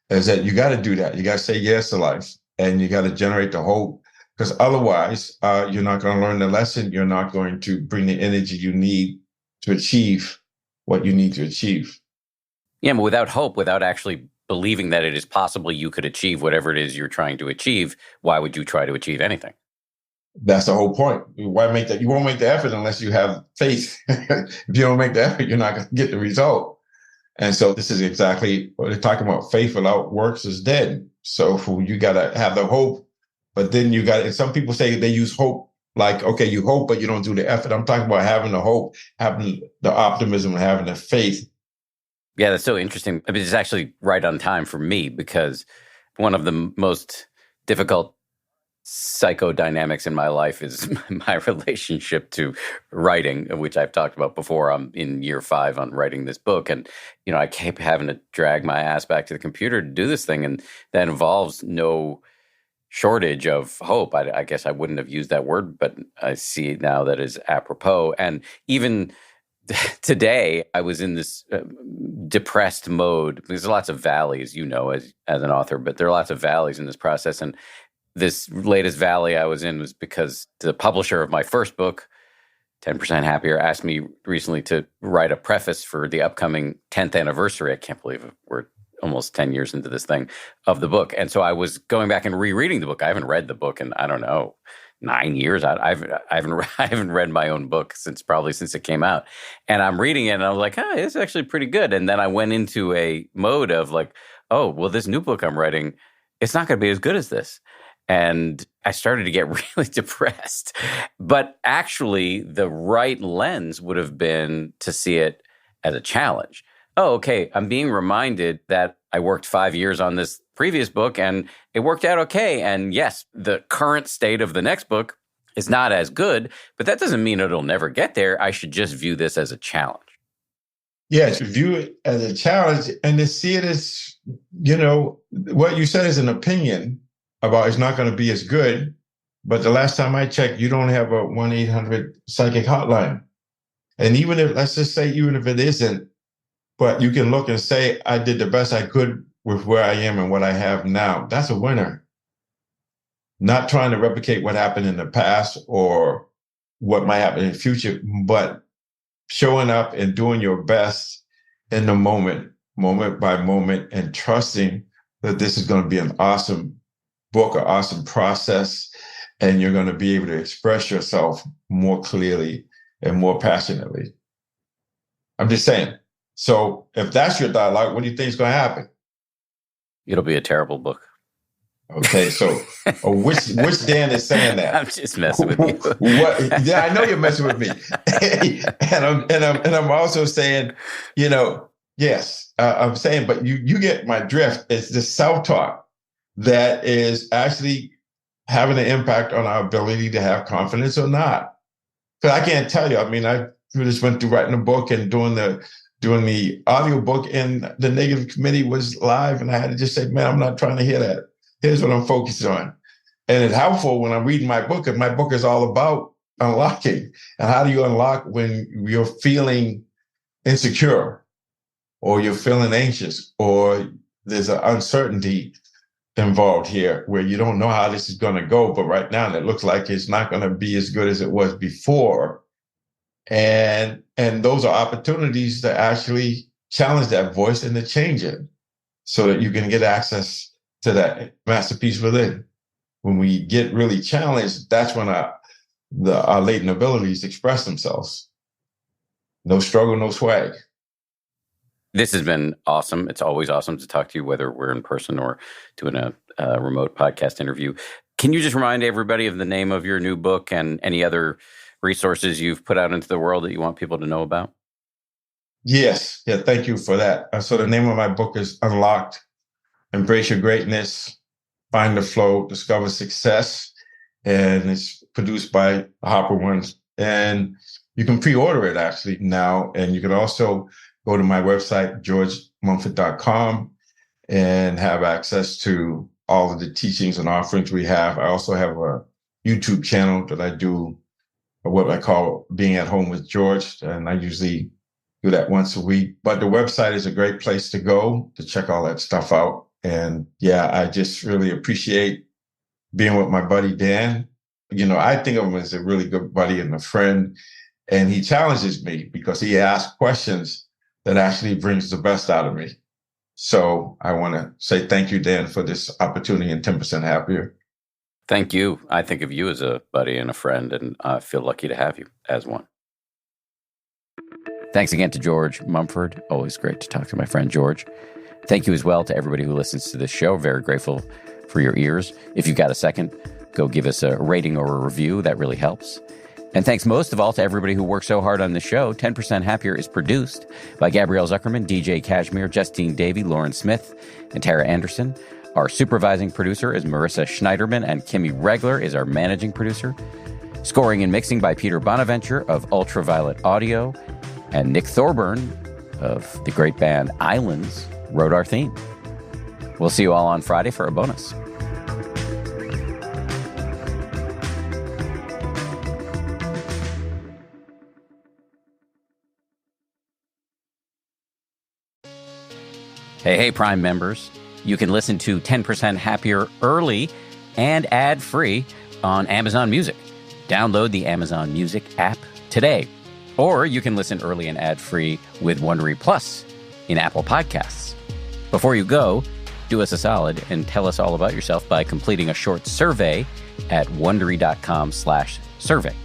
is that you got to do that. You got to say yes to life and you got to generate the hope, because otherwise you're not going to learn the lesson. You're not going to bring the energy you need to achieve what you need to achieve. Yeah, but without hope, without actually believing that it is possible you could achieve whatever it is you're trying to achieve, why would you try to achieve anything? That's the whole point. Why make that? You won't make the effort unless you have faith. If you don't make the effort, you're not going to get the result. And so this is exactly what they're talking about. Faith without works is dead. So you got to have the hope, but then you got, and some people say they use hope like, okay, you hope, but you don't do the effort. I'm talking about having the hope, having the optimism, and having the faith. Yeah, that's so interesting. I mean, it's actually right on time for me, because one of the most difficult psychodynamics in my life is my relationship to writing, which I've talked about before. I'm in year 5 on writing this book. And, I keep having to drag my ass back to the computer to do this thing. And that involves no shortage of hope. I guess I wouldn't have used that word, but I see it now that is apropos. And even today, I was in this depressed mode. There's lots of valleys, as an author, but there are lots of valleys in this process. And this latest valley I was in was because the publisher of my first book, 10% Happier, asked me recently to write a preface for the upcoming 10th anniversary. I can't believe it. We're almost 10 years into this thing of the book. And so I was going back and rereading the book. I haven't read the book in, I don't know, 9 years. I haven't read my own book since it came out. And I'm reading it and I was like, it's actually pretty good. And then I went into a mode of like, oh, well, this new book I'm writing, it's not going to be as good as this. And I started to get really depressed. But actually, the right lens would have been to see it as a challenge. Oh, okay, I'm being reminded that I worked 5 years on this previous book and it worked out okay. And yes, the current state of the next book is not as good, but that doesn't mean it'll never get there. I should just view this as a challenge. Yes, view it as a challenge and to see it as, what you said is an opinion about it's not going to be as good. But the last time I checked, you don't have a 1-800 psychic hotline. And even if, let's just say, even if it isn't, but you can look and say, I did the best I could with where I am and what I have now. That's a winner. not trying to replicate what happened in the past or what might happen in the future, but showing up and doing your best in the moment by moment, and trusting that this is going to be an awesome book, an awesome process, and you're going to be able to express yourself more clearly and more passionately. I'm just saying. So if that's your dialogue, what do you think is going to happen? It'll be a terrible book. Okay, so which Dan is saying that? I'm just messing with you. Yeah, I know you're messing with me, and I'm also saying, yes, I'm saying, but you get my drift. It's the self-talk that is actually having an impact on our ability to have confidence or not. Because I can't tell you. I mean, I just went through writing a book and doing the audio book, and the negative committee was live, and I had to just say, man, I'm not trying to hear that. Here's what I'm focused on. And it's helpful when I'm reading my book, and my book is all about unlocking. And how do you unlock when you're feeling insecure, or you're feeling anxious, or there's an uncertainty involved here where you don't know how this is going to go, but right now it looks like it's not going to be as good as it was before. And those are opportunities to actually challenge that voice and to change it so that you can get access to that masterpiece within. When we get really challenged, that's when our latent abilities express themselves. No struggle, no swag. This has been awesome. It's always awesome to talk to you, whether we're in person or doing a remote podcast interview. Can you just remind everybody of the name of your new book and any other resources you've put out into the world that you want people to know about? Yes. Yeah, thank you for that. So the name of my book is Unlocked: Embrace Your Greatness, Find the Flow, Discover Success. And it's produced by Hopper Ones. And you can pre-order it actually now. And you can also go to my website, georgemumford.com, and have access to all of the teachings and offerings we have. I also have a YouTube channel that I do what I call Being at Home with George. And I usually do that once a week. But the website is a great place to go to check all that stuff out. And yeah, I just really appreciate being with my buddy, Dan. I think of him as a really good buddy and a friend. And he challenges me because he asks questions that actually brings the best out of me. So I want to say thank you, Dan, for this opportunity and 10% Happier. Thank you. I think of you as a buddy and a friend, and I feel lucky to have you as one. Thanks again to George Mumford. Always great to talk to my friend George. Thank you as well to everybody who listens to this show. Very grateful for your ears. If you've got a second, go give us a rating or a review. That really helps. And thanks most of all to everybody who worked so hard on the show. 10% Happier is produced by Gabrielle Zuckerman, DJ Kashmir, Justine Davey, Lauren Smith, and Tara Anderson. Our supervising producer is Marissa Schneiderman, and Kimmy Regler is our managing producer. Scoring and mixing by Peter Bonaventure of Ultraviolet Audio, and Nick Thorburn of the great band Islands wrote our theme. We'll see you all on Friday for a bonus. Hey, Prime members. You can listen to 10% Happier early and ad-free on Amazon Music. Download the Amazon Music app today. Or you can listen early and ad-free with Wondery Plus in Apple Podcasts. Before you go, do us a solid and tell us all about yourself by completing a short survey at Wondery.com/survey.